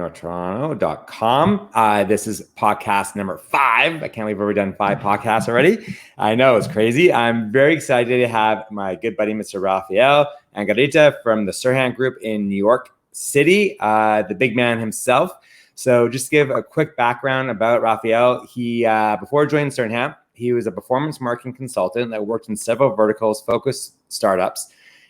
NorthToronto.com. This is podcast number 5. I can't believe we've done 5 podcasts already. I know, it's crazy. I'm very excited to have my good buddy, Mr. Rafael Angarita from the Serhant Group in New York City, the big man himself. So just to give a quick background about Rafael, he, before joining Serhant, he was a performance marketing consultant that worked in several verticals focused startups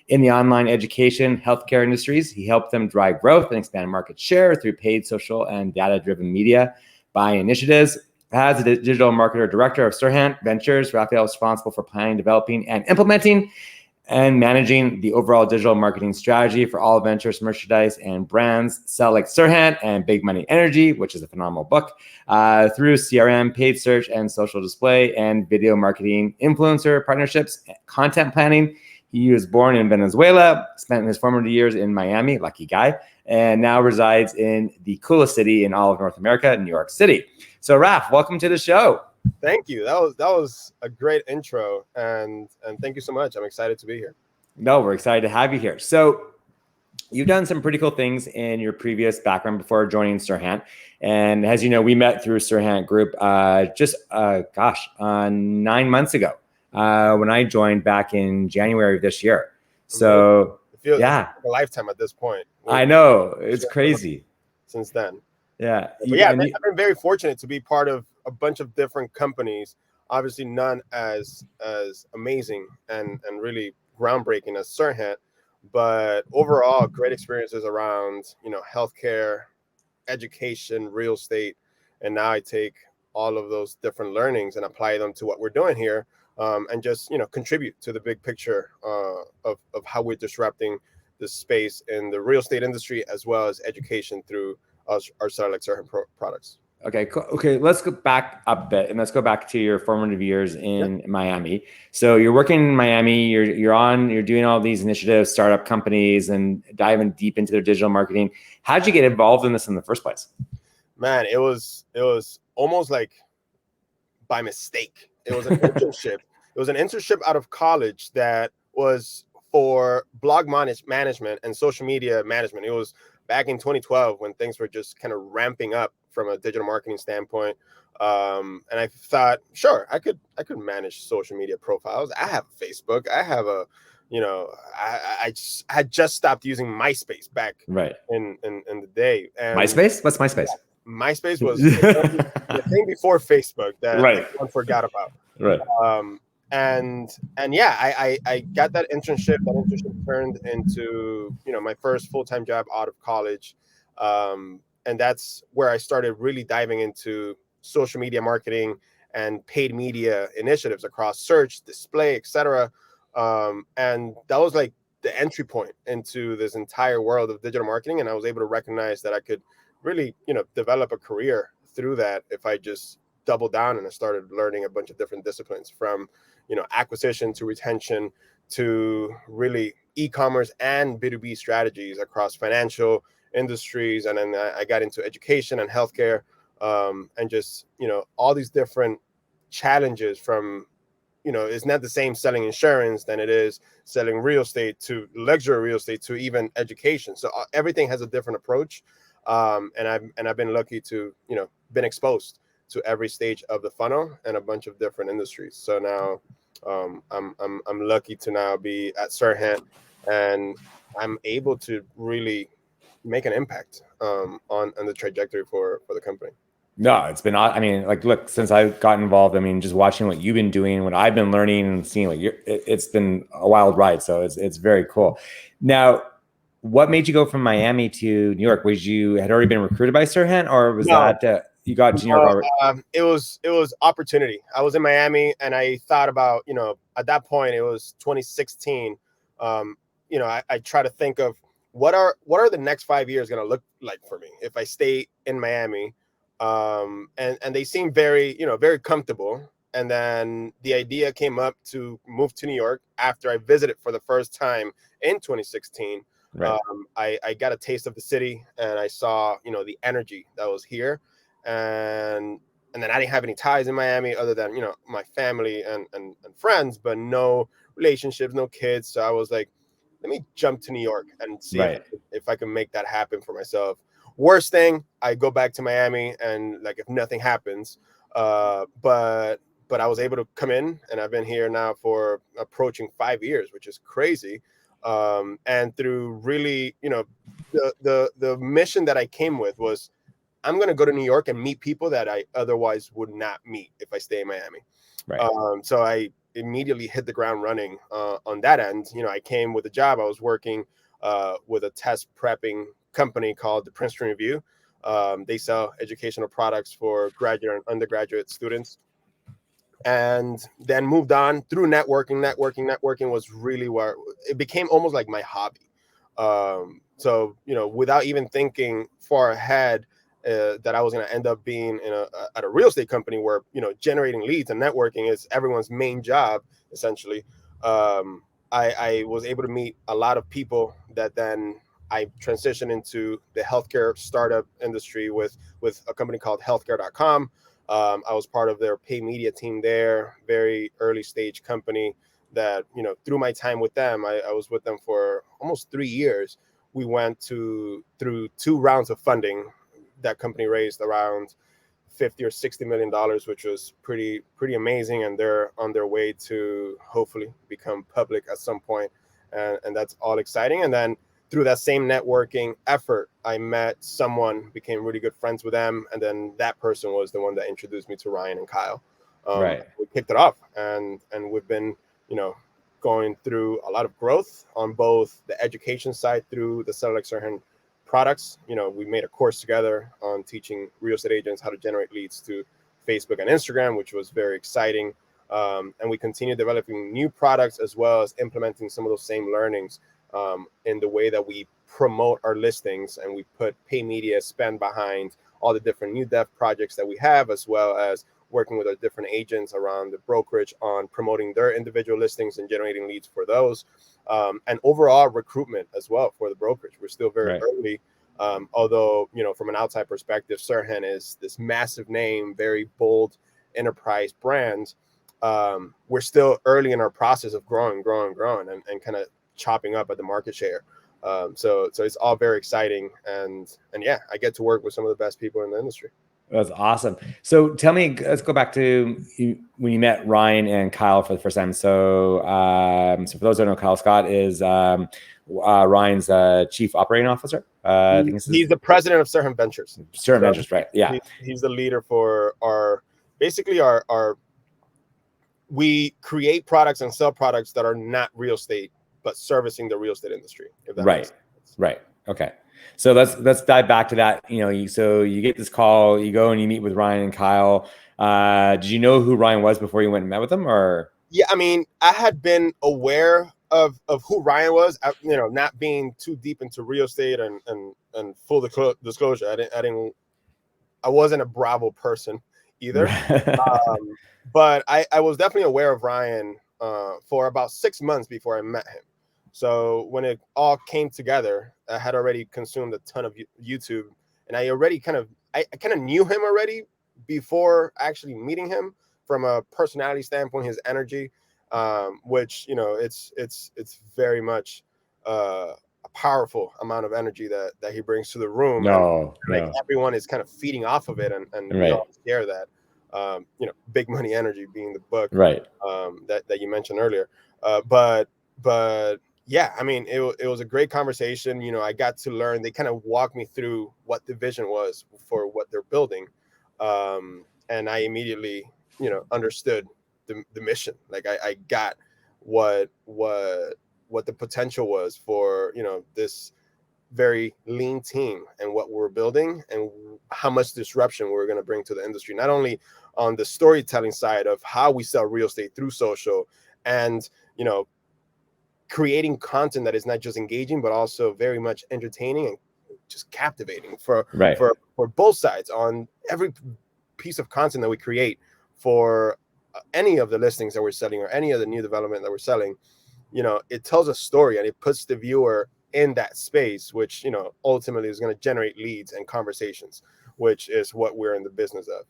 in the online education, healthcare industries. He helped them drive growth and expand market share through paid social and data-driven media buying initiatives. As a digital marketer director of Serhant Ventures, Rafael is responsible for planning, developing, and implementing and managing the overall digital marketing strategy for all ventures, merchandise, and brands sell like Serhant and Big Money Energy, which is a phenomenal book, through CRM, paid search, and social display, and video marketing, influencer partnerships, content planning. He was born in Venezuela, spent his formative years in Miami, lucky guy, and now resides in the coolest city in all of North America, New York City. So, Raf, welcome to the show. Thank you. That was a great intro, and thank you so much. I'm excited to be here. No, we're excited to have you here. So, you've done some pretty cool things in your previous background before joining Serhant. And as you know, we met through Serhant Group 9 months ago. When I joined back in January of this year. So it feels like a lifetime at this point. I know, it's crazy. Since then. Yeah. But yeah, I've been very fortunate to be part of a bunch of different companies. Obviously none as amazing and really groundbreaking as Serhant, but overall great experiences around, healthcare, education, real estate. And now I take all of those different learnings and apply them to what we're doing here. And just, contribute to the big picture of how we're disrupting the space in the real estate industry, as well as education through our Serhant products. Okay, cool. Okay, let's go back a bit and let's go back to your formative years in Miami. So you're working in Miami, you're doing all these initiatives, startup companies, and diving deep into their digital marketing. How did you get involved in this in the first place? Man, it was almost like by mistake. It was an internship. It was an internship out of college that was for blog management and social media management. It was back in 2012 when things were just kind of ramping up from a digital marketing standpoint. And I thought, sure, I could manage social media profiles. I have Facebook. I have I had just stopped using MySpace back in the day. And MySpace? What's MySpace? MySpace was the thing before Facebook that everyone forgot about. Right. And yeah, I got that internship. That internship turned into, my first full-time job out of college. And that's where I started really diving into social media marketing and paid media initiatives across search, display, etc. And that was like the entry point into this entire world of digital marketing. And I was able to recognize that I could really, develop a career through that if I just doubled down and I started learning a bunch of different disciplines, from, acquisition to retention to really e-commerce and B2B strategies across financial industries. And then I got into education and healthcare, and just, all these different challenges from, it's not the same selling insurance than it is selling real estate, to luxury real estate, to even education. So everything has a different approach. And I've been lucky to, been exposed to every stage of the funnel and a bunch of different industries. So now I'm lucky to now be at Serhant, and I'm able to really make an impact on the trajectory for the company. No, it's been, look, since I got involved, just watching what you've been doing, what I've been learning and seeing, it's been a wild ride. So it's very cool. Now, what made you go from Miami to New York? Was you had already been recruited by Serhant, or was that you got to New York already? It was opportunity. I was in Miami, and I thought about, at that point, it was 2016. I try to think of what are the next 5 years going to look like for me if I stay in Miami. And they seem very, very comfortable. And then the idea came up to move to New York after I visited for the first time in 2016. Right. I got a taste of the city, and I saw, the energy that was here. And then I didn't have any ties in Miami other than, my family and friends, but no relationships, no kids. So I was like, let me jump to New York and see if I can make that happen for myself. Worst thing, I go back to Miami, and like if nothing happens, but I was able to come in, and I've been here now for approaching 5 years, which is crazy. And through really, the mission that I came with was, I'm going to go to New York and meet people that I otherwise would not meet if I stay in Miami. Right. So I immediately hit the ground running on that end. I came with a job. I was working with a test prepping company called the Princeton Review. They sell educational products for graduate and undergraduate students. And then moved on through networking. Networking was really where it became almost like my hobby. So, without even thinking far ahead, that I was going to end up being at a real estate company where, generating leads and networking is everyone's main job, essentially. I was able to meet a lot of people that then I transitioned into the healthcare startup industry with a company called healthcare.com. I was part of their paid media team there, very early stage company that, through my time with them, I was with them for almost 3 years. We went through 2 rounds of funding. That company raised around $50 or $60 million, which was pretty amazing. And they're on their way to hopefully become public at some point. And that's all exciting. And then through that same networking effort, I met someone, became really good friends with them. And then that person was the one that introduced me to Ryan and Kyle. Right. We kicked it off, and we've been, going through a lot of growth on both the education side through the Rafael Serhant products. We made a course together on teaching real estate agents how to generate leads to Facebook and Instagram, which was very exciting. And we continue developing new products as well as implementing some of those same learnings in the way that we promote our listings, and we put pay media spend behind all the different new dev projects that we have, as well as working with our different agents around the brokerage on promoting their individual listings and generating leads for those. And overall recruitment as well for the brokerage. We're still very early. Although, from an outside perspective, Serhant is this massive name, very bold enterprise brand. We're still early in our process of growing and kind of chopping up at the market share. So it's all very exciting. And yeah, I get to work with some of the best people in the industry. That's awesome. So tell me, let's go back to when you met Ryan and Kyle for the first time. So, so for those who don't know, Kyle Scott is Ryan's chief operating officer. I think he's the president of Serhant Ventures. Serhant Ventures, right? Yeah. He's the leader for our we create products and sell products that are not real estate, but servicing the real estate industry. If that makes sense. Right. Okay. So let's dive back to that. So you get this call, you go and you meet with Ryan and Kyle. Did you know who Ryan was before you went and met with him, or? Yeah, I mean, I had been aware of who Ryan was, not being too deep into real estate and full disclosure. I wasn't a Bravo person either. But I was definitely aware of Ryan for about 6 months before I met him. So when it all came together, I had already consumed a ton of YouTube, and I already kind of knew him already before actually meeting him from a personality standpoint, his energy, which, it's very much a powerful amount of energy that he brings to the room. Everyone is kind of feeding off of it, and we all share that. Big Money Energy being the book that you mentioned earlier. But yeah, I mean, it was a great conversation. I got to learn. They kind of walked me through what the vision was for what they're building. And I immediately, understood the mission. Like I got what the potential was for, this very lean team and what we're building and how much disruption we're going to bring to the industry, not only on the storytelling side of how we sell real estate through social and, creating content that is not just engaging, but also very much entertaining and just captivating for both sides on every piece of content that we create for any of the listings that we're selling or any of the new development that we're selling. It tells a story and it puts the viewer in that space, which, ultimately is going to generate leads and conversations, which is what we're in the business of.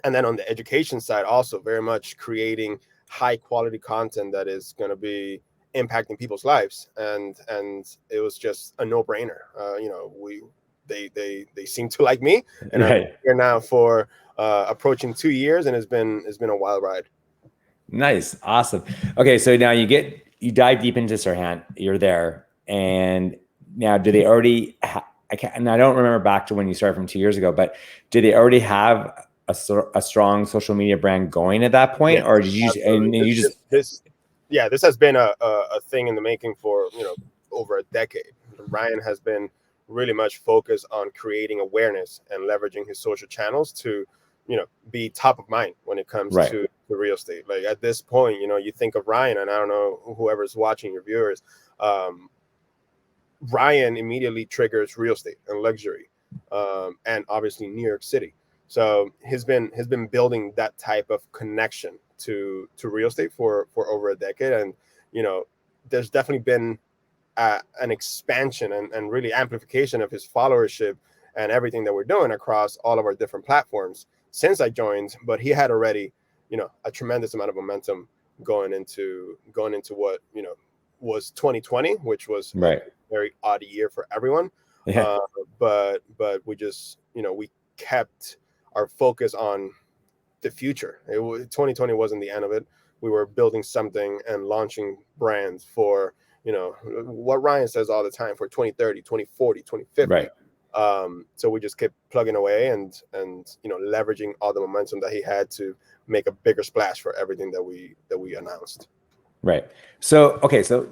And then on the education side, also very much creating high quality content that is going to be impacting people's lives, and it was just a no-brainer. They seem to like me, and I'm Right. here now for approaching 2 years, and it's been a wild ride. Nice. Awesome. Okay. So now you dive deep into Serhant, you're there. And now do they already, and I don't remember back to when you started from 2 years ago, but do they already have a strong social media brand going at that point? Yes, Or did you just, absolutely. and you just, This has been a thing in the making for, over a decade. Ryan has been really much focused on creating awareness and leveraging his social channels to, be top of mind when it comes right. to real estate. Like at this point, you think of Ryan, and I don't know whoever's watching, your viewers, Ryan immediately triggers real estate and luxury, and obviously New York City. So he's been building that type of connection to real estate for over a decade, and there's definitely been an expansion and really amplification of his followership and everything that we're doing across all of our different platforms since I joined. But he had already, a tremendous amount of momentum going into what was 2020, which was Right. a very odd year for everyone. Yeah. But we just we kept our focus on the future. 2020 wasn't the end of it. We were building something and launching brands for what Ryan says all the time, for 2030, 2040, 2050. Right. So we just kept plugging away and leveraging all the momentum that he had to make a bigger splash for everything that we announced. Right. So okay. So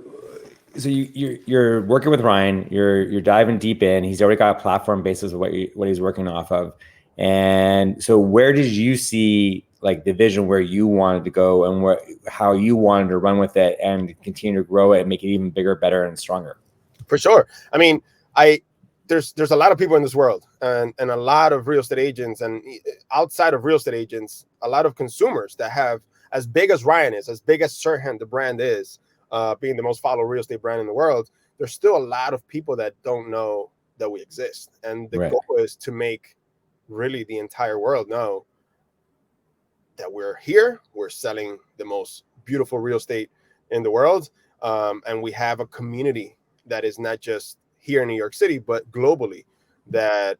you're working with Ryan. You're diving deep in. He's already got a platform basis of what he's working off of. And so where did you see like the vision where you wanted to go and how you wanted to run with it and continue to grow it and make it even bigger, better, and stronger? For sure. I mean, there's a lot of people in this world, and a lot of real estate agents, and outside of real estate agents, a lot of consumers that have, as big as Ryan is, as big as Serhant, the brand is, being the most followed real estate brand in the world, there's still a lot of people that don't know that we exist. And the goal is to make really the entire world know that we're here, we're selling the most beautiful real estate in the world, and we have a community that is not just here in New York City, but globally, that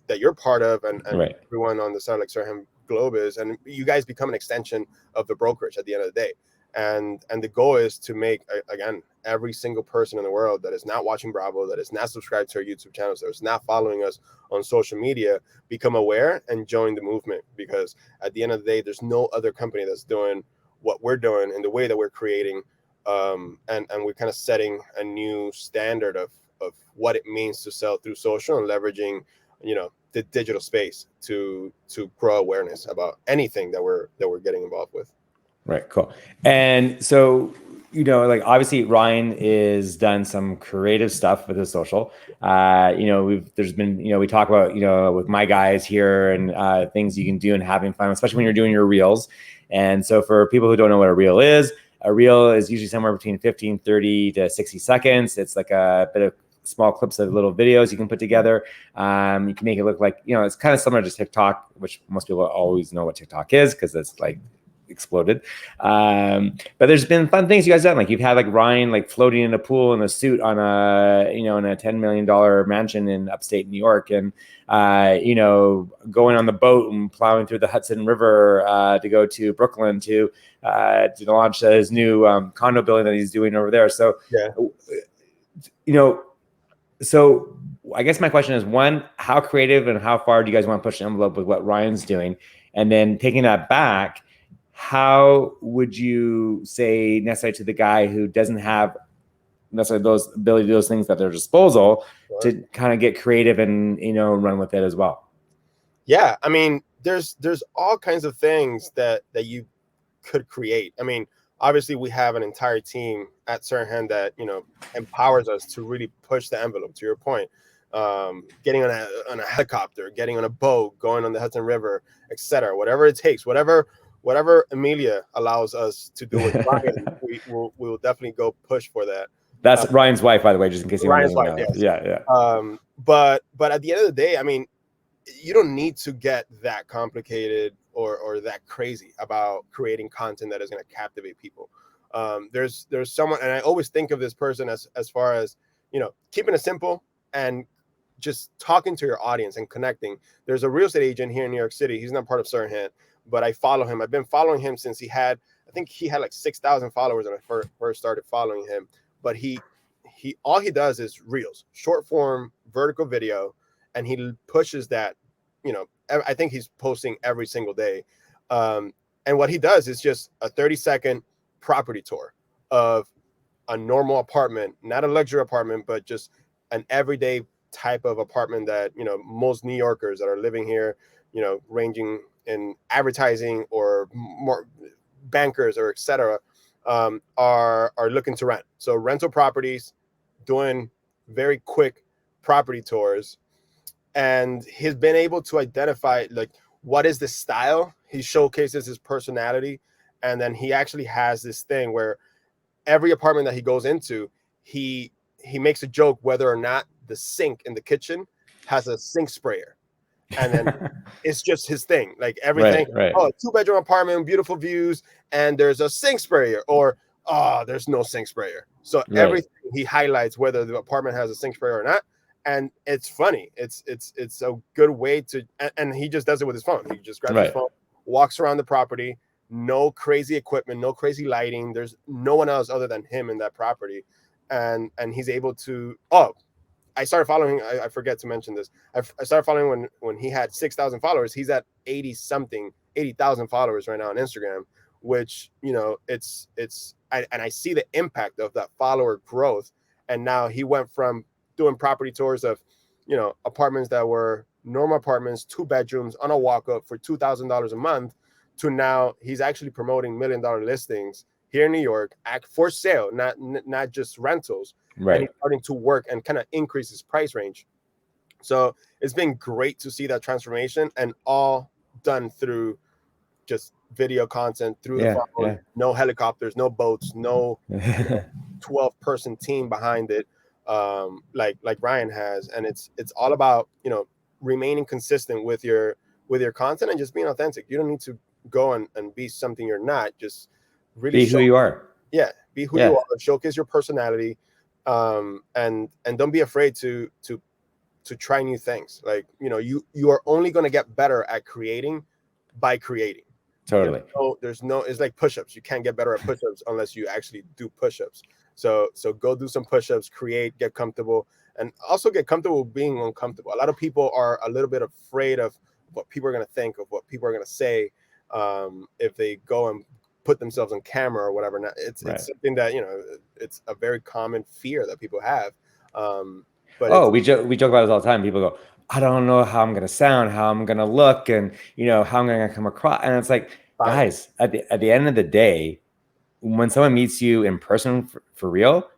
that you're part of, and everyone on the South Lake Serhant globe is, and you guys become an extension of the brokerage at the end of the day. And the goal is to make, again, every single person in the world that is not watching Bravo, that is not subscribed to our YouTube channels, that is not following us on social media, become aware and join the movement. Because at the end of the day, there's no other company that's doing what we're doing in the way that we're creating, and we're kind of setting a new standard of what it means to sell through social and leveraging the digital space to grow awareness about anything that we're getting involved with. Right. Cool. And so, like obviously Ryan is done some creative stuff with his social. There's been, we talk about, with my guys here and things you can do and having fun, especially when you're doing your reels. And so for people who don't know what a reel is usually somewhere between 15, 30 to 60 seconds. It's like a bit of small clips of little videos you can put together. You can make it look like, it's kind of similar to TikTok, which most people always know what TikTok is because it's like exploded. But there's been fun things you guys done. Like you've had like Ryan like floating in a pool in a suit on in a $10 million mansion in upstate New York, and going on the boat and plowing through the Hudson River to go to Brooklyn to launch his new condo building that he's doing over there. So so I guess my question is, one, how creative and how far do you guys want to push the envelope with what Ryan's doing? And then taking that back, how would you say necessarily to the guy who doesn't have necessarily those ability to do those things at their disposal to kind of get creative and run with it as well? Yeah, I mean, there's all kinds of things that you could create. I mean, obviously we have an entire team at Serhant that empowers us to really push the envelope. To your point, getting on a helicopter, getting on a boat, going on the Hudson River, etc. Whatever it takes, whatever Amelia allows us to do with Ryan, we will definitely go push for that. That's Ryan's wife, by the way, just in case you Ryan's wife, know. yes. Yeah. But at the end of the day, I mean, you don't need to get that complicated or that crazy about creating content that is going to captivate people. There's someone, and I always think of this person as far as, keeping it simple and just talking to your audience and connecting. There's a real estate agent here in New York City. He's not part of Serhant, but I follow him. I've been following him since I think he had like 6,000 followers when I first started following him. But he all he does is reels, short form, vertical video, and he pushes that. I think he's posting every single day. And what he does is just a 30-second property tour of a normal apartment, not a luxury apartment, but just an everyday type of apartment that, most New Yorkers that are living here, ranging in advertising or more bankers or etc., are looking to rent. So rental properties, doing very quick property tours. And he's been able to identify like what is the style. He showcases his personality, and then he actually has this thing where every apartment that he goes into, he makes a joke whether or not the sink in the kitchen has a sink sprayer. And then it's just his thing, like everything. Right. Oh, a 2-bedroom apartment, beautiful views, and there's a sink sprayer, or there's no sink sprayer. So everything he highlights whether the apartment has a sink sprayer or not. And it's funny. It's a good way to, and he just does it with his phone. He just grabs his phone, walks around the property, no crazy equipment, no crazy lighting. There's no one else other than him in that property. And he's able to, I started following, I forget to mention this. I started following when he had 6,000 followers. He's at 80,000 followers right now on Instagram, which, I see the impact of that follower growth. And now he went from doing property tours of, apartments that were normal apartments, 2 bedrooms on a walk up for $2,000 a month, to now he's actually promoting $1 million listings here in New York for sale, not just rentals. Right. And he's starting to work and kind of increase his price range. So it's been great to see that transformation, and all done through just video content through the phone. No helicopters, no boats, no 12-person team behind it, like Ryan has. And it's all about, remaining consistent with your content and just being authentic. You don't need to go and be something you're not. Just really be who you are. Yeah, be who you are. Showcase your personality, and don't be afraid to try new things. Like, you are only going to get better at creating by creating. Totally. There's no, it's like push-ups. You can't get better at push-ups unless you actually do push-ups. So go do some push-ups, create, get comfortable, and also get comfortable being uncomfortable. A lot of people are a little bit afraid of what people are going to think, of what people are going to say, if they go and put themselves on camera or whatever. Now, it's something that, it's a very common fear that people have. But we joke about this all the time. People go, I don't know how I'm going to sound, how I'm going to look, and how I'm going to come across. And it's like, guys, at the end of the day, when someone meets you in person for real,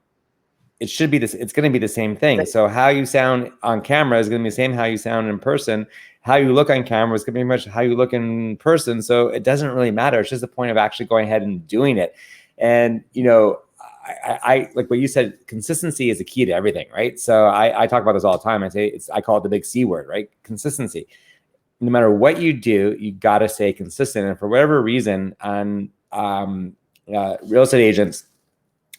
it should be this. It's going to be the same thing. So how you sound on camera is going to be the same how you sound in person. How you look on camera is going to be much how you look in person. So it doesn't really matter. It's just the point of actually going ahead and doing it. And I like what you said. Consistency is the key to everything, right? So I talk about this all the time. I call it the big C word, right? Consistency. No matter what you do, you got to stay consistent. And for whatever reason, on real estate agents,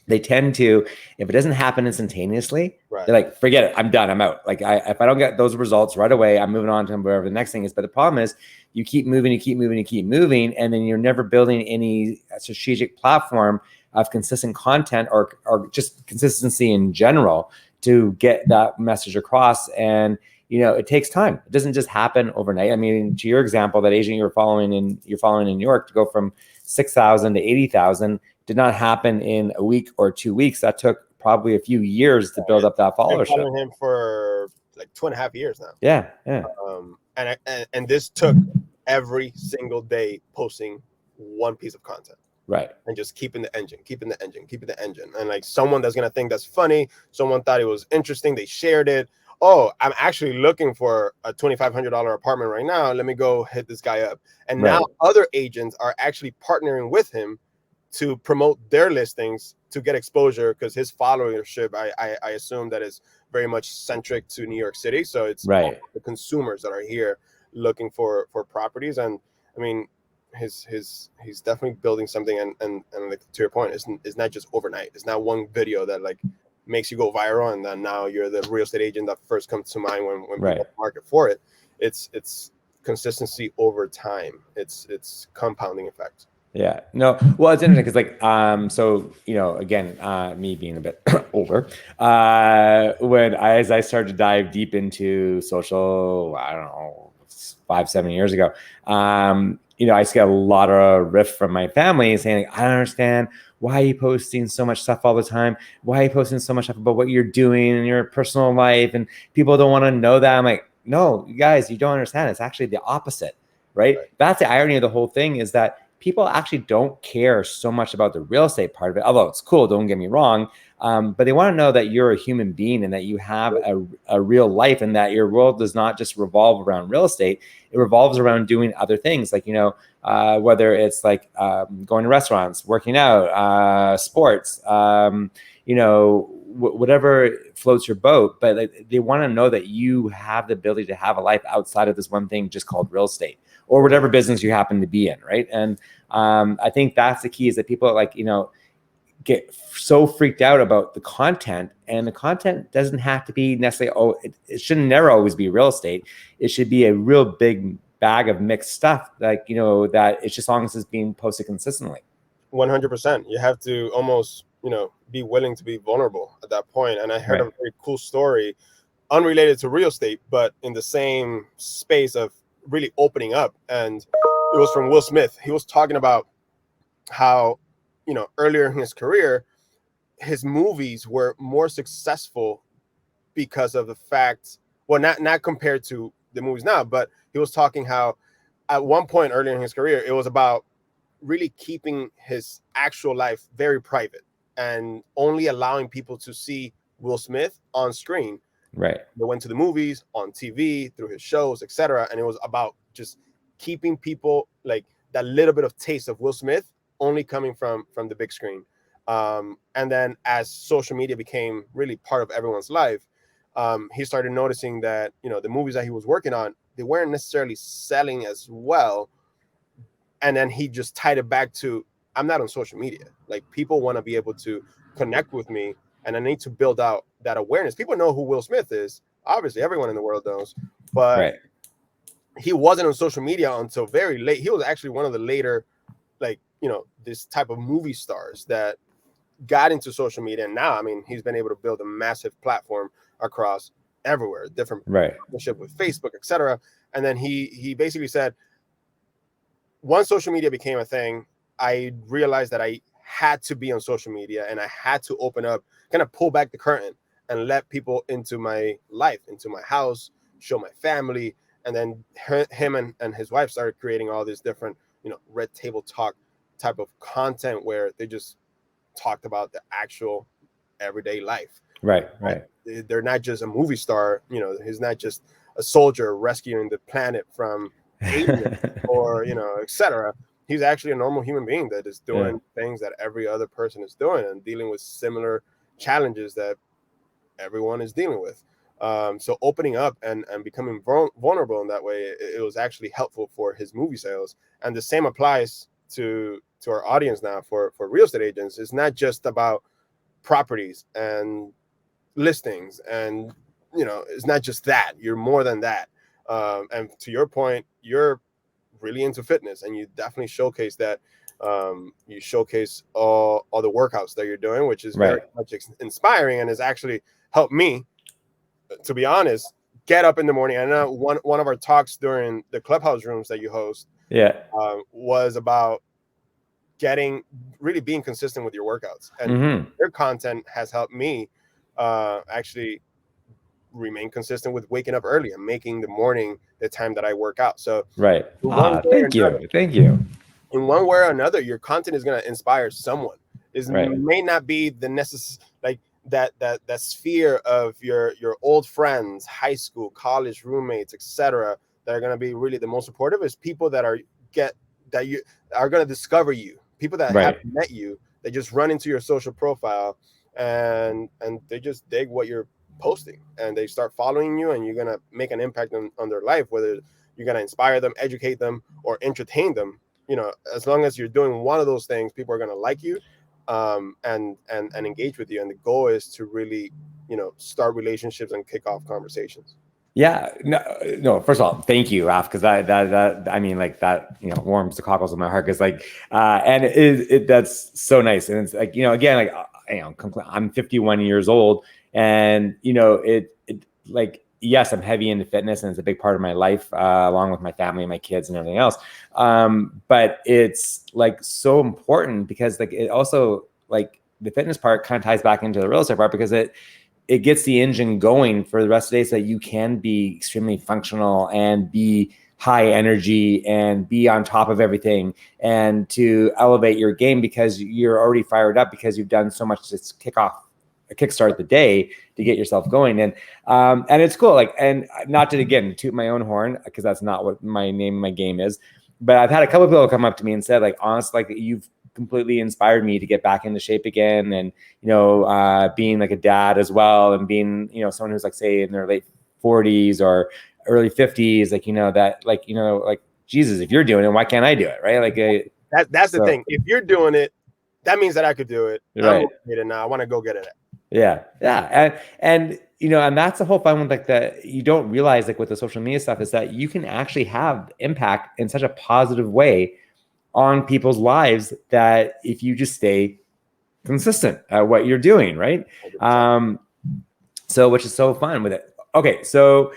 they tend to, if it doesn't happen instantaneously, they're like, forget it, I'm done, I'm out. Like if I don't get those results right away, I'm moving on to whatever the next thing is. But the problem is you keep moving, and then you're never building any strategic platform of consistent content or just consistency in general to get that message across. And it takes time. It doesn't just happen overnight. I mean, to your example, that agent you're following in New York, to go from 6,000 to 80,000 did not happen in a week or 2 weeks. That took probably a few years to build up that followership. I've been following him for like 2.5 years now. Yeah. And this took every single day posting one piece of content. Right. And just keeping the engine. And like someone that's going to think that's funny, someone thought it was interesting, they shared it. Oh, I'm actually looking for a $2,500 apartment right now. Let me go hit this guy up. And now other agents are actually partnering with him to promote their listings to get exposure, because his followership, I assume that is very much centric to New York City. So it's the consumers that are here looking for properties. And I mean, he's definitely building something, and like, to your point, it's not just overnight. It's not one video that like makes you go viral and then now you're the real estate agent that first comes to mind when Right. people market for it. It's consistency over time. It's compounding effect. Yeah, no, well, it's interesting because so, again, me being a bit older, as I started to dive deep into social, I don't know, 5-7 years ago, I used to get a lot of riff from my family saying, like, I don't understand, why are you posting so much stuff all the time? Why are you posting so much stuff about what you're doing in your personal life? And people don't want to know that. I'm like, no, you guys, you don't understand. It's actually the opposite, right? That's the irony of the whole thing, is that people actually don't care so much about the real estate part of it, although it's cool, don't get me wrong. But they want to know that you're a human being and that you have a real life, and that your world does not just revolve around real estate. It revolves around doing other things, like, whether it's like going to restaurants, working out, sports, whatever floats your boat. But like, they want to know that you have the ability to have a life outside of this one thing just called real estate, or whatever business you happen to be in, right? And I think that's the key, is that people get so freaked out about the content, and the content doesn't have to be necessarily, it should never always be real estate. It should be a real big bag of mixed stuff, that it's just, as long as it's being posted consistently. 100%. You have to almost, be willing to be vulnerable at that point. And I heard a very cool story, unrelated to real estate, but in the same space of really opening up. And it was from Will Smith. He was talking about how, earlier in his career, his movies were more successful because of the fact, well, not compared to the movies now, but he was talking how at one point earlier in his career, it was about really keeping his actual life very private and only allowing people to see Will Smith on screen. Right. They went to the movies, on TV, through his shows, etc. And it was about just keeping people, like, that little bit of taste of Will Smith only coming from the big screen. And then as social media became really part of everyone's life, he started noticing that, the movies that he was working on, they weren't necessarily selling as well. And then he just tied it back to, I'm not on social media. Like, people want to be able to connect with me, and I need to build out that awareness. People know who Will Smith is. Obviously, everyone in the world knows, but he wasn't on social media until very late. He was actually one of the later, like, this type of movie stars that got into social media. And now, I mean, he's been able to build a massive platform across everywhere, different partnership with Facebook, etc. And then he basically said, once social media became a thing, I realized that I had to be on social media, and I had to open up, kind of pull back the curtain and let people into my life, into my house, show my family. And then him and his wife started creating all these different, red table talk type of content, where they just talked about the actual everyday life. Right. They're not just a movie star, he's not just a soldier rescuing the planet from aliens or, etc. He's actually a normal human being that is doing things that every other person is doing, and dealing with similar challenges that everyone is dealing with. So opening up and becoming vulnerable in that way, it was actually helpful for his movie sales. And the same applies to our audience now for real estate agents. It's not just about properties and listings, and it's not just that. You're more than that. And to your point, you're really into fitness, and you definitely showcase that. You showcase all the workouts that you're doing, which is very much inspiring, and has actually helped me, to be honest, get up in the morning. I know one of our talks during the clubhouse rooms that you host was about being consistent with your workouts, and your content has helped me actually remain consistent with waking up early and making the morning the time that I work out. So thank you. In one way or another, your content is going to inspire someone. It may not be the necessary, like that sphere of your old friends, high school, college roommates, etc., that are going to be really the most supportive. Is people that are going to discover you, people that haven't met you, they just run into your social profile and they just dig what you're posting, and they start following you, and you're going to make an impact on their life, whether you're going to inspire them, educate them, or entertain them. as long as you're doing one of those things, people are going to like you, and engage with you. And the goal is to really, start relationships and kick off conversations. Yeah, no. First of all, thank you, Raf, because that I mean, like that, warms the cockles of my heart. Because and that's so nice, and it's like, again, like I'm 51 years old, and it like, yes, I'm heavy into fitness, and it's a big part of my life, along with my family and my kids and everything else. But it's like so important because like it also, like, the fitness part kind of ties back into the real estate part, because it gets the engine going for the rest of the day so that you can be extremely functional and be high energy and be on top of everything, and to elevate your game because you're already fired up because you've done so much to kickstart the day to get yourself going. And it's cool. Like, and not to, again, toot my own horn, because that's not what my name of my game is. But I've had a couple of people come up to me and said, like, honestly, like, you've completely inspired me to get back into shape again. And, being like a dad as well, and being, someone who's like, say, in their late 40s or early 50s, like, like, Jesus, if you're doing it, why can't I do it? Right. Like, that's the thing. If you're doing it, that means that I could do it. Right. I'm motivated now. I want to go get it. Yeah. And and that's the whole fun with, like, that you don't realize, like, with the social media stuff, is that you can actually have impact in such a positive way on people's lives, that if you just stay consistent at what you're doing, right? So, which is so fun with it. Okay, so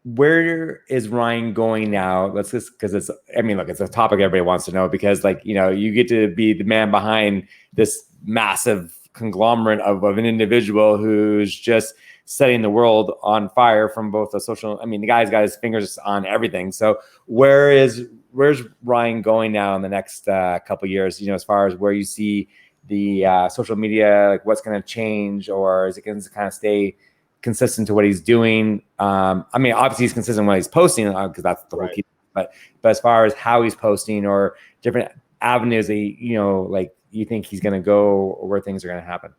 where is Ryan going now? Let's just, because it's a topic everybody wants to know, because, like, you get to be the man behind this massive conglomerate of an individual who's just setting the world on fire from both the social. The guy's got his fingers on everything. So where's Ryan going now in the next couple of years? As far as where you see the social media, like, what's going to change, or is it going to kind of stay consistent to what he's doing? Obviously he's consistent when he's posting, because that's the whole key. But as far as how he's posting, or different avenues that like, you think he's going to go, or where things are going to happen?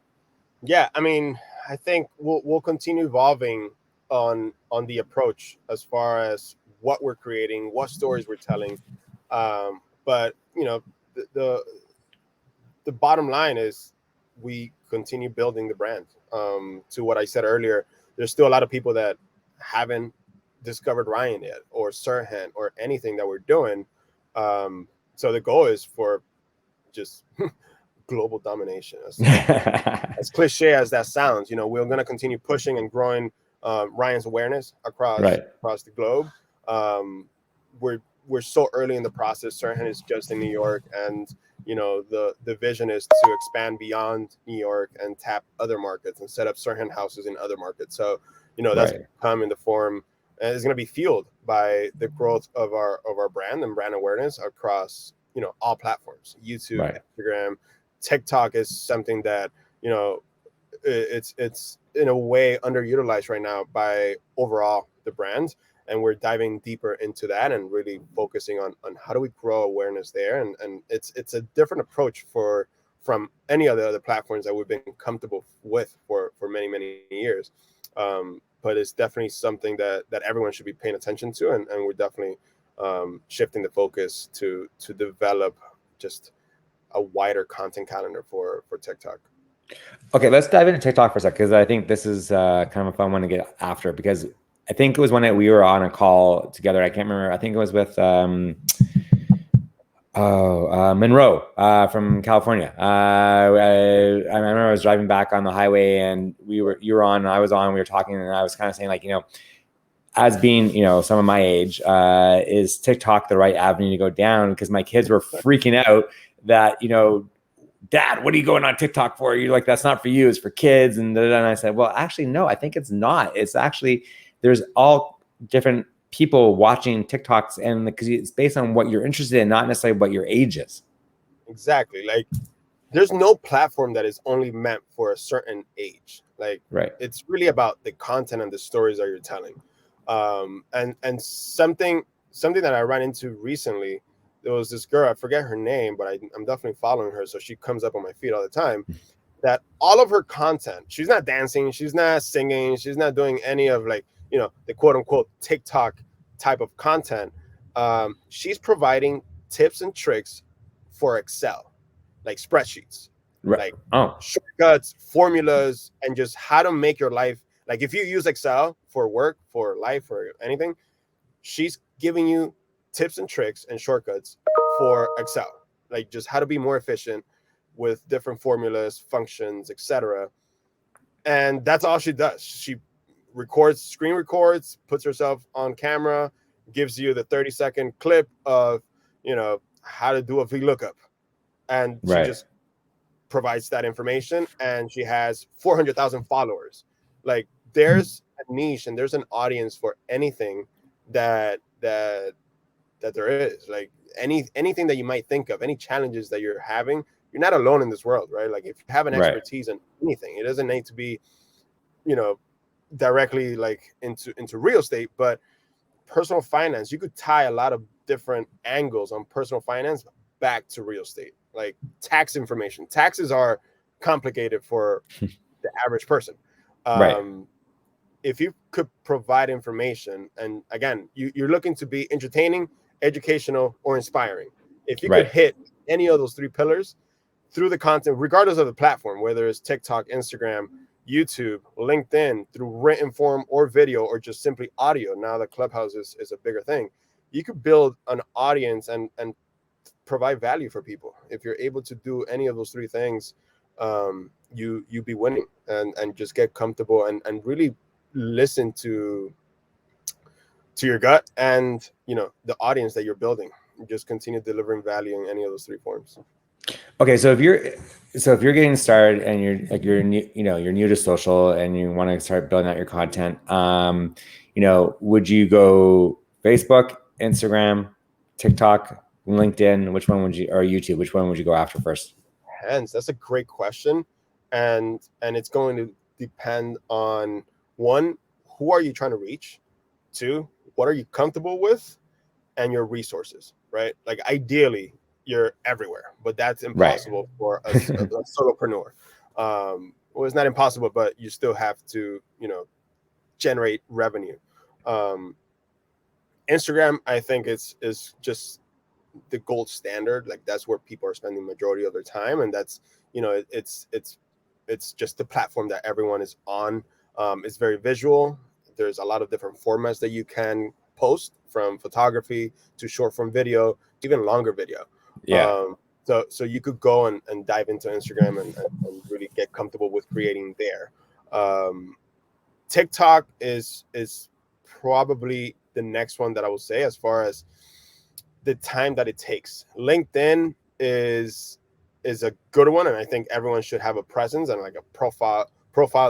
Yeah, I think we'll continue evolving on the approach as far as what we're creating, what stories we're telling. But the bottom line is we continue building the brand. To what I said earlier, there's still a lot of people that haven't discovered Ryan yet, or Serhant, or anything that we're doing. So the goal is for just global domination. As cliche as that sounds, we're going to continue pushing and growing Ryan's awareness across the globe. We're so early in the process. Serhant is just in New York, and the vision is to expand beyond New York and tap other markets and set up Serhant houses in other markets. So that's come in the form, and it's going to be fueled by the growth of our brand and brand awareness across all platforms. YouTube, Instagram, TikTok is something that it's in a way underutilized right now by overall the brand, and we're diving deeper into that and really focusing on how do we grow awareness there. And it's a different approach from any of the other platforms that we've been comfortable with for many years. But it's definitely something that everyone should be paying attention to, and we're definitely shifting the focus to develop just a wider content calendar for TikTok. Okay, let's dive into TikTok for a sec, because I think this is kind of a fun one to get after, because I think it was when we were on a call together. I can't remember. I think it was with Monroe from California. I remember I was driving back on the highway, and you were on, and I was on. We were talking, and I was kind of saying, like, as being, some of my age, is TikTok the right avenue to go down? Because my kids were freaking out that, Dad, what are you going on TikTok for? You're like, that's not for you, it's for kids. And I said, well, actually, no, I think it's not. It's actually, there's all different people watching TikToks, and because it's based on what you're interested in, not necessarily what your age is. Exactly. Like, there's no platform that is only meant for a certain age. Like, it's really about the content and the stories that you're telling. And something that I ran into recently, there was this girl, I forget her name, but I'm definitely following her, so she comes up on my feed all the time, that all of her content, she's not dancing, she's not singing, she's not doing any of, like, the quote unquote TikTok type of content. She's providing tips and tricks for Excel, like spreadsheets, like Oh, shortcuts, formulas, and just how to make your life. Like if you use Excel for work, for life, or anything, she's giving you tips and tricks and shortcuts for Excel, like just how to be more efficient with different formulas, functions, etc. And that's all she does. She screen records, puts herself on camera, gives you the 30-second clip of, how to do a VLOOKUP. And she right. just provides that information, and she has 400,000 followers. Like there's a niche and there's an audience for anything that there is. Like anything that you might think of, any challenges that you're having, you're not alone in this world, right? Like if you have an Right. expertise in anything, it doesn't need to be, directly like into real estate, but personal finance, you could tie a lot of different angles on personal finance back to real estate. Like tax information. Taxes are complicated for the average person. Right. If you could provide information, and again, you're looking to be entertaining, educational, or inspiring. If you could Right. hit any of those three pillars through the content, regardless of the platform, whether it's TikTok, Instagram, YouTube, LinkedIn, through written form or video, or just simply audio. Now that Clubhouse is a bigger thing. You could build an audience and provide value for people. If you're able to do any of those three things, you be winning, and just get comfortable and really listen to your gut and the audience that you're building. Just continue delivering value in any of those three forms. Okay, so if you're getting started and you're new, you're new to social and you want to start building out your content, would you go Facebook, Instagram, TikTok, LinkedIn? Which one would you, or YouTube? Which one would you go after first? Hence, that's a great question, and it's going to depend on, one, who are you trying to reach? Two, what are you comfortable with? And your resources, right? Like ideally, you're everywhere, but that's impossible for a solopreneur. Well, it's not impossible, but you still have to, generate revenue. Instagram, I think is just the gold standard. Like that's where people are spending majority of their time, and that's it's just the platform that everyone is on. It's very visual. There's a lot of different formats that you can post, from photography to short form video, even longer video. Yeah. So you could go and dive into Instagram and really get comfortable with creating there. TikTok is probably the next one that I would say, as far as the time that it takes. LinkedIn is a good one, and I think everyone should have a presence and like a profile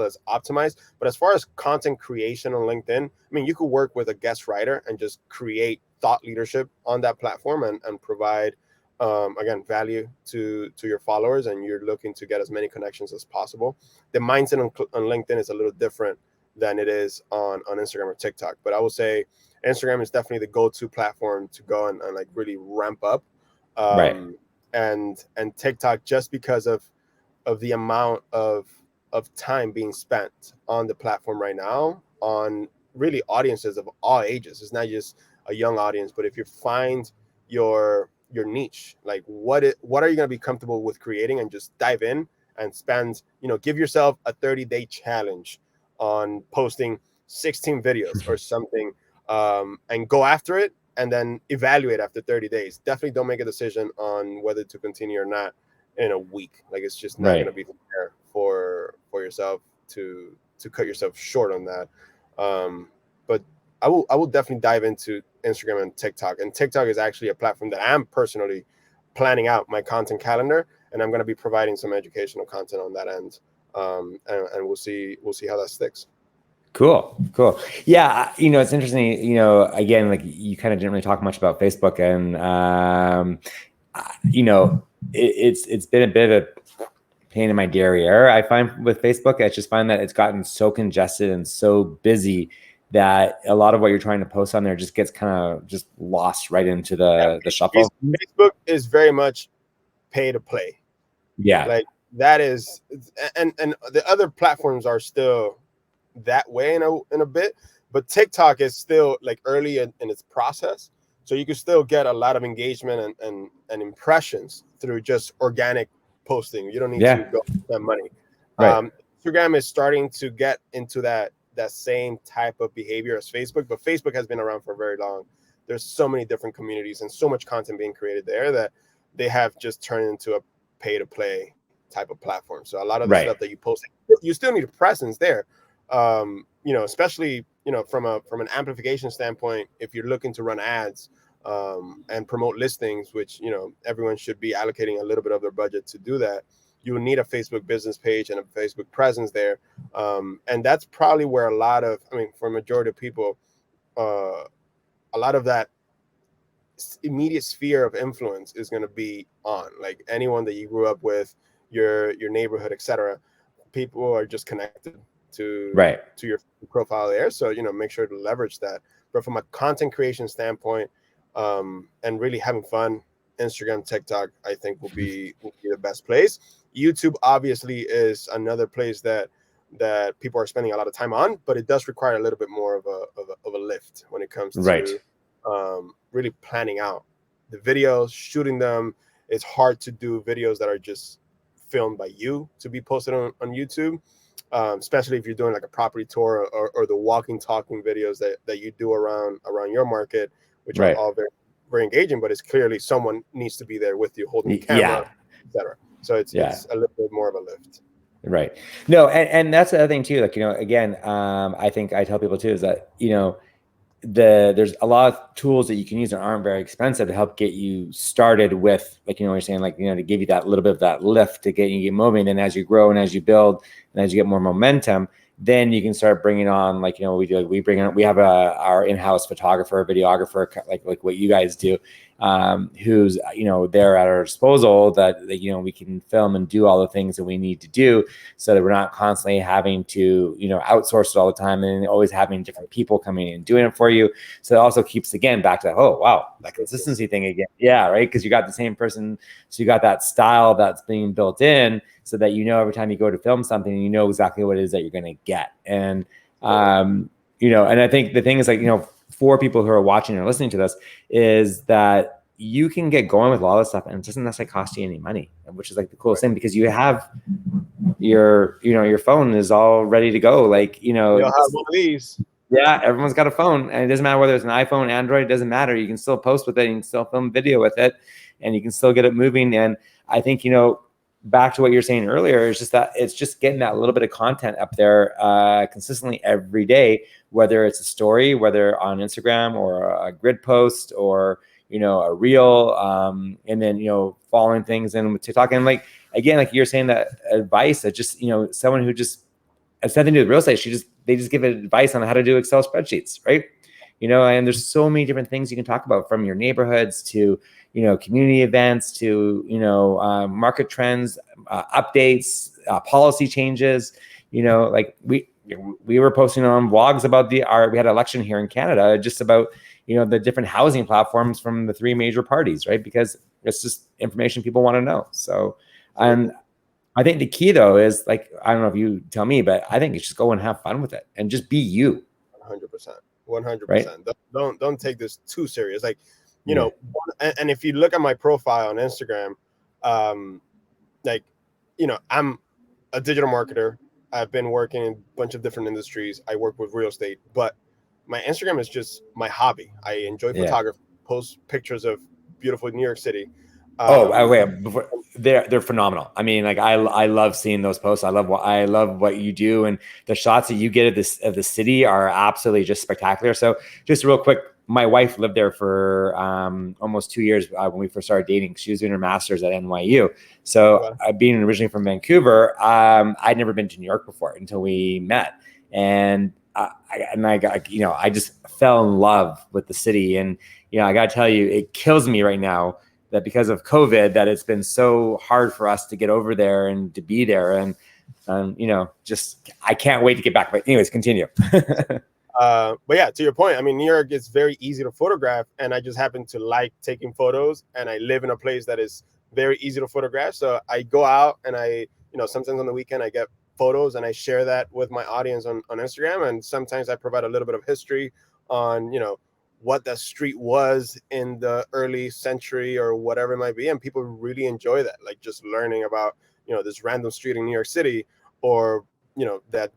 that's optimized. But as far as content creation on LinkedIn, I mean, you could work with a guest writer and just create thought leadership on that platform and provide again value to your followers, and you're looking to get as many connections as possible. The mindset on LinkedIn is a little different than it is on Instagram or TikTok, but I would say Instagram is definitely the go-to platform to go and like really ramp up. Right. And TikTok, just because of the amount of time being spent on the platform right now, on really audiences of all ages. It's not just a young audience, but if you find your niche, like what are you going to be comfortable with creating, and just dive in and spend, give yourself a 30-day challenge on posting 16 videos or something, and go after it, and then evaluate after 30 days. Definitely don't make a decision on whether to continue or not in a week. Like it's just not going to be fair for yourself to cut yourself short on that. But I will definitely dive into Instagram and TikTok. And TikTok is actually a platform that I'm personally planning out my content calendar, and I'm going to be providing some educational content on that end. And we'll see how that sticks. Cool. Yeah, it's interesting. Again, like you kind of didn't really talk much about Facebook, and it's been a bit of a pain in my derriere. I find with Facebook, I just find that it's gotten so congested and so busy that a lot of what you're trying to post on there just gets kind of just lost right into the shuffle. Facebook is very much pay to play. Yeah, like that is, and the other platforms are still that way in a bit, but TikTok is still like early in its process. So you can still get a lot of engagement and impressions through just organic posting. You don't need to Yeah. go spend money. Right. Instagram is starting to get into that same type of behavior as Facebook, but Facebook has been around for very long. There's so many different communities and so much content being created there that they have just turned into a pay to play type of platform. So a lot of the Right. stuff that you post, you still need a presence there. Especially, from an amplification standpoint, if you're looking to run ads and promote listings, which, everyone should be allocating a little bit of their budget to do that, you will need a Facebook business page and a Facebook presence there. And that's probably where for a majority of people, a lot of that immediate sphere of influence is going to be on, like, anyone that you grew up with, your neighborhood, etc. People are just connected to your profile there, so make sure to leverage that. But from a content creation standpoint, and really having fun, Instagram, TikTok, I think will be the best place. YouTube obviously is another place that people are spending a lot of time on, but it does require a little bit more of a lift when it comes to really planning out the videos, shooting them. It's hard to do videos that are just filmed by you to be posted on YouTube, especially if you're doing like a property tour or the walking, talking videos that you do around your market, which are all very, very engaging, but it's clearly someone needs to be there with you holding the camera, etc. So it's a little bit more of a lift. Right. No, and that's the other thing too. Like, again, I think I tell people too is that, there's a lot of tools that you can use that aren't very expensive to help get you started with, like, you're saying, like, to give you that little bit of that lift to get moving. Then as you grow and as you build and as you get more momentum, then you can start bringing on, like, we have our in-house photographer, videographer, like what you guys do, who's, there at our disposal that, we can film and do all the things that we need to do so that we're not constantly having to, outsource it all the time and always having different people coming in and doing it for you. So it also keeps, again, back to, oh, wow, that consistency thing again. Yeah. Right. Cause you got the same person. So you got that style that's being built in so that, every time you go to film something, you know exactly what it is that you're going to get. And, and I think the thing is, like, for people who are watching or listening to this, is that you can get going with a lot of stuff and it doesn't necessarily cost you any money, which is like the coolest thing, because you have your phone is all ready to go. Like, you'll have one of these. Yeah, everyone's got a phone, and it doesn't matter whether it's an iPhone, Android, it doesn't matter. You can still post with it, you can still film video with it, and you can still get it moving. And I think, back to what you're saying earlier, is just that it's just getting that little bit of content up there consistently every day, whether it's a story, whether on Instagram or a grid post or, a reel, and then, following things in with TikTok. And, like, again, like you're saying, that advice that just, someone who just has nothing to do with real estate, they just give advice on how to do Excel spreadsheets, right? And there's so many different things you can talk about, from your neighborhoods to, community events to, market trends, updates, policy changes. Like we were posting on vlogs about we had an election here in Canada, just about, the different housing platforms from the three major parties, right? Because it's just information people want to know. So, and I think the key though is, like, I don't know if you tell me, but I think it's just go and have fun with it and just be you. 100%. Don't take this too serious. Like, and if you look at my profile on Instagram, like, I'm a digital marketer. I've been working in a bunch of different industries. I work with real estate, but my Instagram is just my hobby. I enjoy photography, post pictures of beautiful New York City. They're phenomenal. I mean, like, I love seeing those posts. I love what you do, and the shots that you get of the city are absolutely just spectacular. So, just real quick, my wife lived there for almost 2 years when we first started dating. She was doing her master's at NYU. So, being originally from Vancouver, I'd never been to New York before until we met, and I just fell in love with the city. And I got to tell you, it kills me right now that because of COVID, that it's been so hard for us to get over there and to be there. And, just, I can't wait to get back. But anyways, continue. But yeah, to your point, I mean, New York is very easy to photograph, and I just happen to like taking photos, and I live in a place that is very easy to photograph. So I go out and sometimes on the weekend I get photos and I share that with my audience on Instagram. And sometimes I provide a little bit of history on, what the street was in the early century or whatever it might be, and people really enjoy that, like just learning about, you know, this random street in New York City, or, you know, that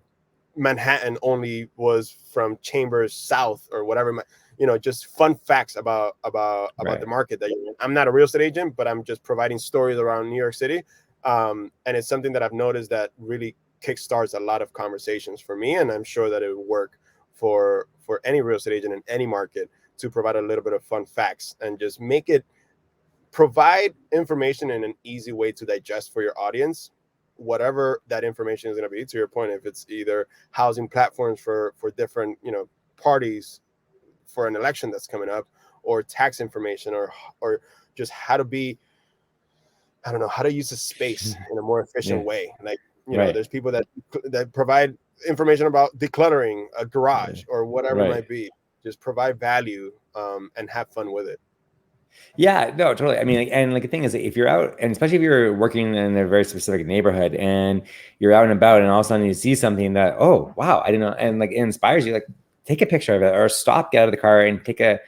Manhattan only was from Chambers South or whatever. You know, just fun facts about Right. the market that you're in. I'm not a real estate agent, but I'm just providing stories around New York City, and it's something that I've noticed that really kickstarts a lot of conversations for me, and I'm sure that it will work for any real estate agent in any market, to provide a little bit of fun facts and just provide information in an easy way to digest for your audience, whatever that information is going to be. To your point, if it's either housing platforms for different, you know, parties for an election that's coming up, or tax information, or just how to be, I don't know, how to use the space in a more efficient way. Like, you know, there's people that provide information about decluttering a garage or whatever it might be. Just provide value, and have fun with it. Yeah, no, totally. I mean, like, and like the thing is, if you're out, and especially if you're working in a very specific neighborhood and you're out and about, and all of a sudden you see something that, oh wow, I didn't know, and like it inspires you, like take a picture of it, or stop, get out of the car, and take a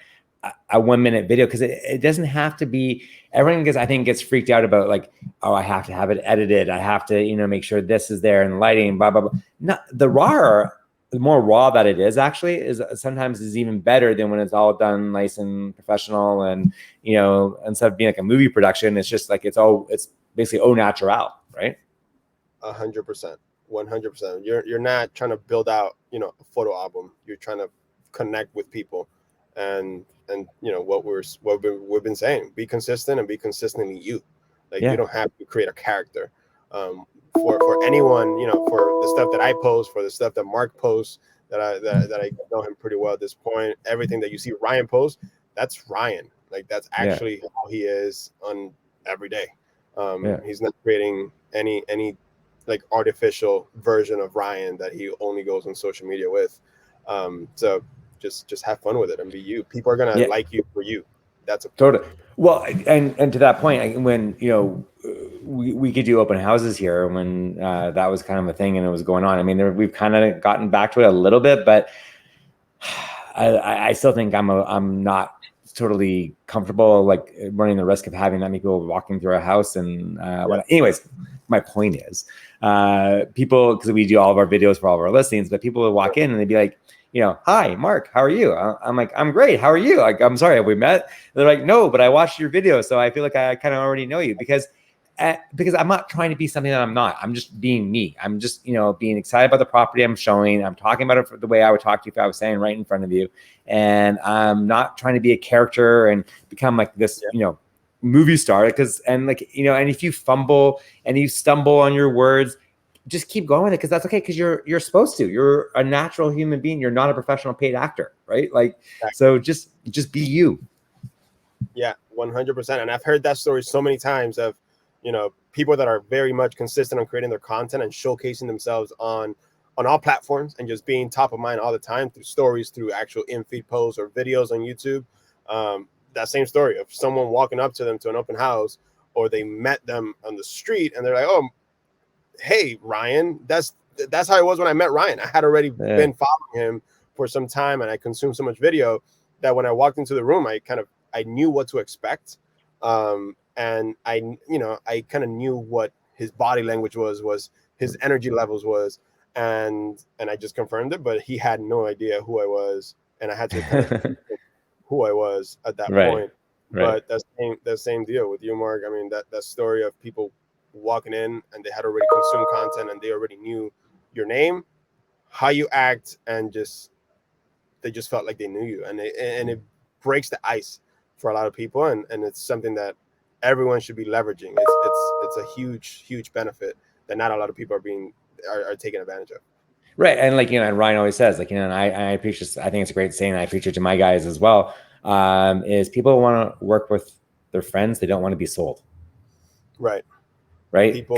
1 minute video, because it doesn't have to be. Everyone gets freaked out about, like, oh, I have to have it edited, I have to, you know, make sure this is there and lighting, blah blah blah. Not the more raw that it is, actually, is sometimes is even better than when it's all done nice and professional, and, you know, instead of being like a movie production, it's just like it's basically au naturel, right? 100%, 100%. You're not trying to build out, you know, a photo album. You're trying to connect with people, and you know what we've been saying: be consistent, and be consistently you. Like, you don't have to create a character. For anyone, you know, for the stuff that I post, for the stuff that Mark posts, that I know him pretty well at this point. Everything that you see Ryan post, that's Ryan. Like, that's actually how he is on every day. He's not creating any like artificial version of Ryan that he only goes on social media with. So just have fun with it and be you. People are gonna like you for you. That's a totally. Well, and to that point, when, you know, we could do open houses here, when that was kind of a thing and it was going on. I mean, we've kind of gotten back to it a little bit, but I still think I'm not totally comfortable, like, running the risk of having that many people walking through a house. And anyways, my point is, people, because we do all of our videos for all of our listings, but people would walk in and they'd be like, you know, hi, Mark, how are you? I'm like, I'm great. How are you? Like, I'm sorry, have we met? They're like, no, but I watched your video, so I feel like I kind of already know you, because I'm not trying to be something that I'm not. I'm just being me. I'm just, you know, being excited about the property I'm showing. I'm talking about it the way I would talk to you if I was standing right in front of you. And I'm not trying to be a character and become like this, you know, movie star. And if you fumble and you stumble on your words, just keep going with it, because that's okay, because you're supposed to. You're a natural human being. You're not a professional paid actor, right? Like, so just be you. Yeah, 100%. And I've heard that story so many times of, you know, people that are very much consistent on creating their content and showcasing themselves on all platforms, and just being top of mind all the time through stories, through actual in-feed posts or videos on YouTube. That same story of someone walking up to them to an open house, or they met them on the street and they're like, oh, hey, Ryan, that's how it was when I met Ryan. I had already been following him for some time, and I consumed so much video that when I walked into the room, I knew what to expect. And I kind of knew what his body language was, his energy levels was, and I just confirmed it, but he had no idea who I was, and I had to kind of who I was at that point. But that same deal with you, Mark. I mean, that story of people walking in and they had already consumed content and they already knew your name, how you act, and they just felt like they knew you, and it breaks the ice for a lot of people, and it's something that everyone should be leveraging. It's a huge benefit that not a lot of people are taking advantage of. Right. And like, you know, and Ryan always says, like, you know, and I preach this, I think it's a great saying, I preach it to my guys as well, is people want to work with their friends, they don't want to be sold. Right. People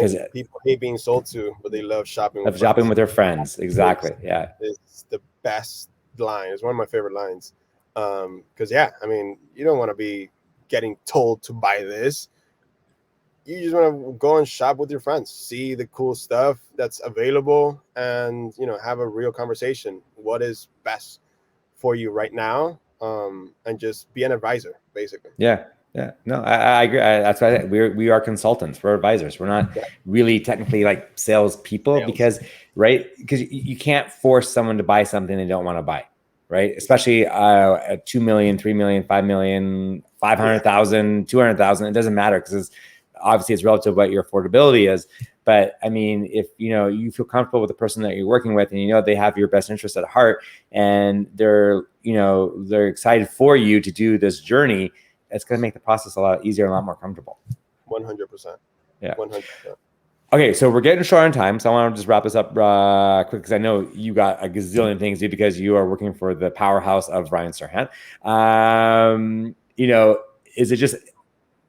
hate being sold to, but they love shopping with their friends. Exactly. It's the best line. It's one of my favorite lines. Because I mean, you don't want to be getting told to buy this. You just want to go and shop with your friends, see the cool stuff that's available, and, you know, have a real conversation. What is best for you right now? and just be an advisor, basically. Yeah. Yeah. No, I agree. That's why we are consultants. We're advisors. We're not really technically like salespeople because you can't force someone to buy something they don't want to buy. Right. Especially at 2 million, 3 million, 5 million, 500,000, 200,000. It doesn't matter because obviously it's relative to what your affordability is. But I mean, if you feel comfortable with the person that you're working with and they have your best interest at heart and they're excited for you to do this journey, it's going to make the process a lot easier and a lot more comfortable. 100%. Yeah. 100%. Okay, so we're getting short on time, so I want to just wrap this up quick because I know you got a gazillion things to do because you are working for the powerhouse of Ryan Serhant.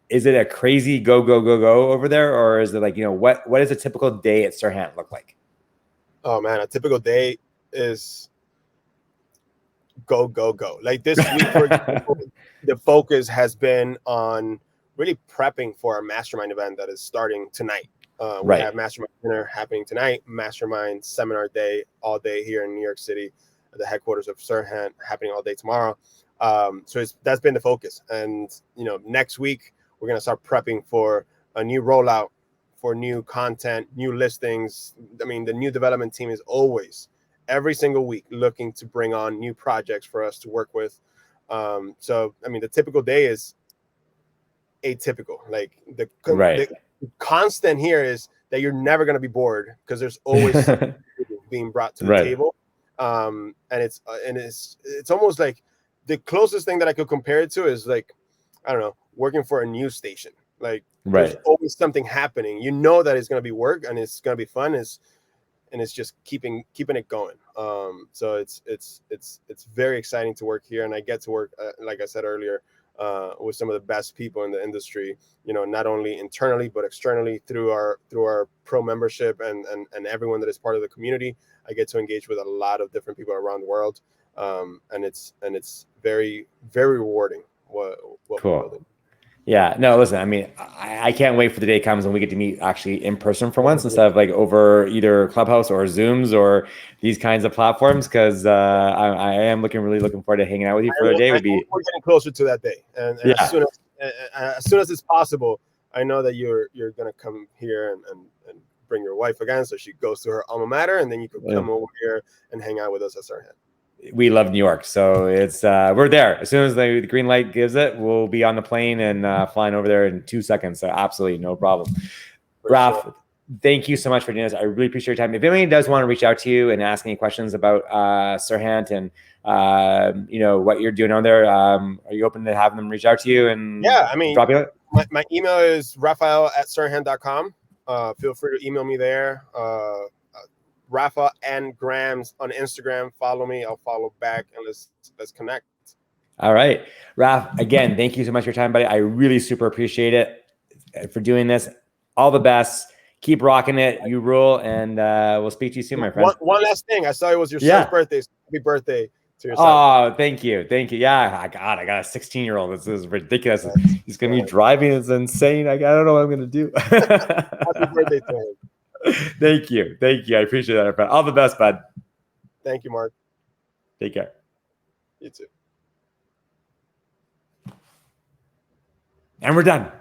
Is it a crazy go over there, or is it like what does a typical day at Serhant look like? Oh man, a typical day is go. Like this week, for example, the focus has been on really prepping for our mastermind event that is starting tonight. We have mastermind dinner happening tonight, mastermind seminar day all day here in New York City, at the headquarters of Serhant, happening all day tomorrow. So that's been the focus. And next week we're gonna start prepping for a new rollout, for new content, new listings. I mean, the new development team is always every single week looking to bring on new projects for us to work with. So I mean, the typical day is atypical. Like the constant here is that you're never going to be bored because there's always something being brought to the table. And it's almost like the closest thing that I could compare it to is like, I don't know, working for a news station. Like there's always something happening. That it's going to be work and it's going to be fun. And it's just keeping it going. So it's very exciting to work here, and I get to work, like I said earlier, with some of the best people in the industry. Not only internally but externally through our pro membership and everyone that is part of the community. I get to engage with a lot of different people around the world, and it's very, very rewarding. What cool. we're building. Yeah, no, listen, I mean, I can't wait for the day comes when we get to meet actually in person for once instead of like over either Clubhouse or Zooms or these kinds of platforms, because I am really looking forward to hanging out with you for a day. We're getting closer to that day. And as soon as it's possible, I know that you're going to come here and bring your wife again so she goes to her alma mater, and then you can come over here and hang out with us at Serhant. We love New York, so it's we're there. As soon as the green light gives it, we'll be on the plane and flying over there in 2 seconds. So absolutely no problem. Raf, thank you so much for doing this. I really appreciate your time. If anybody does want to reach out to you and ask any questions about Serhant and what you're doing on there, are you open to having them reach out to you? And I mean, drop you my email is rafael@serhant.com. Feel free to email me there. Rafa and Grams on Instagram. Follow me. I'll follow back, and let's connect. All right, Raf. Again, thank you so much for your time, buddy. I really super appreciate it for doing this. All the best. Keep rocking it. You rule, and we'll speak to you soon, my friend. One last thing. I saw it was your son's birthday. So happy birthday to your son. Oh, thank you. Yeah, I got a 16-year-old. This is ridiculous. He's gonna be driving. It's insane. I don't know what I'm gonna do. Happy birthday to him. Thank you. I appreciate that, friend. All the best, bud. Thank you, Mark. Take care. You too. And we're done.